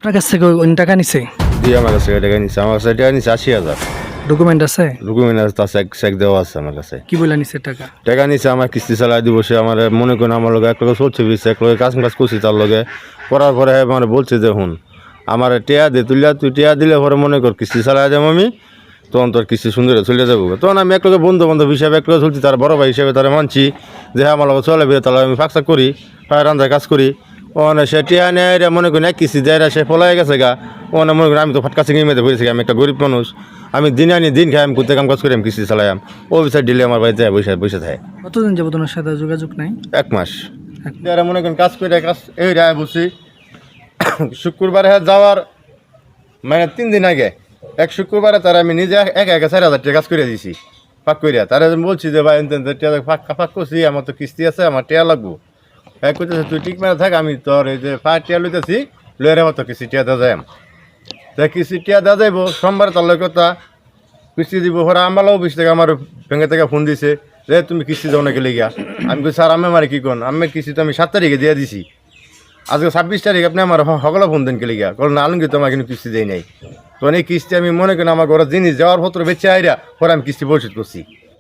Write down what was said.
আপনার কাছ থেকে ওই টাকা নিছে? দিয়ে আমার কাছে টাকা নিচ্ছে, আমার কাছে টাকা নিচ্ছে 80,000। ডকুমেন্ট আছে? ডকুমেন্ট আছে, তার চেক দেওয়া আছে আমার কাছে। কি বলে নিছে টাকা? টাকা নিচ্ছে, আমার কিস্তি চালাই দিব। সে আমার মনে করেন আমার লগে এক লগে চলছে ফিরছে, এক লগে কাজ করছি তার লগে। করার পরে মানে বলছে যে হুন আমার টেয়া দে, তুই টেয়া দিলে পরে মনে কর কিস্তি চালাই দেব আমি, তখন তোর কিস্তি সুন্দর চলে যাবো। তখন আমি এক লগে বন্ধু বান্ধব হিসাবে এক লগে চলছি, তার বড় ভাই হিসাবে তারা মানছি যে হ্যাঁ আমার লগে চলে বেরো, তাহলে আমি ফাঁকসাক করি, ফায়ার রান্ধার কাজ করি। ওখানে সে টিয়া নেয় মনে করি এক কিস্তি দেয়, সে পলাই গেছে গা। ওখানে মনে করি আমি তো ফাটকা চিংড়ি মেয়েতে বসেছি, আমি একটা গরিব মানুষ, আমি দিন আনি দিন খাই, আমি করতে কাম কাজ করি, আমি কিস্তি চালাইম। ও বিচার দিলে আমার বাড়িতে বসে বসে থাকে। কতদিন যাবত ওনার সাথে যোগাযোগ নাই? 1 মাস। এরা মনে করেন কাজ করে কাজ এই রায় বসি। শুক্রবারে যাওয়ার মানে 3 দিন আগে এক শুক্রবারে তারা আমি নিজে একা 4,000 টাকা কাজ করে দিয়েছি ফাঁক করিয়া। তারা বলছি যে ভাই ফাঁক করছি, আমার তো কিস্তি আছে, আমার টিয়া লাগবো। এক করতেছে তুই ঠিক মেরে থাক, আমি তোর এই যে ফায়ার টিয়া লইতেছি, লইয়ের আমার তো কিস্তি টিয়া দেওয়া যায়। তা কিস্তি টিয়া দেওয়া যাইব সোমবার, তার লোক কথা কিস্তি দিব। ওরা আমরাও 20 টাকা আমার ব্যাংকে থেকে ফোন দিছে যে তুমি কিস্তি দাও না গেলে গিয়া। আমি বলছি স্যার আমি আমার কি কোন, আমি কিস্তি তো আমি 7 তারিখে দিয়ে দিছি, আজকে 26 তারিখ, আপনি আমার সকলে ফোন দেন গেলে গিয়া। বলেন আলমগীর তো আমার কিন্তু কিস্তি দেয় নাই। তো এই কিস্তি আমি মনে করেন আমার ঘরের জিনিস যাওয়ার পত্র বেঁচে আইরা পরে আমি কিস্তি পরিশোধ করছি।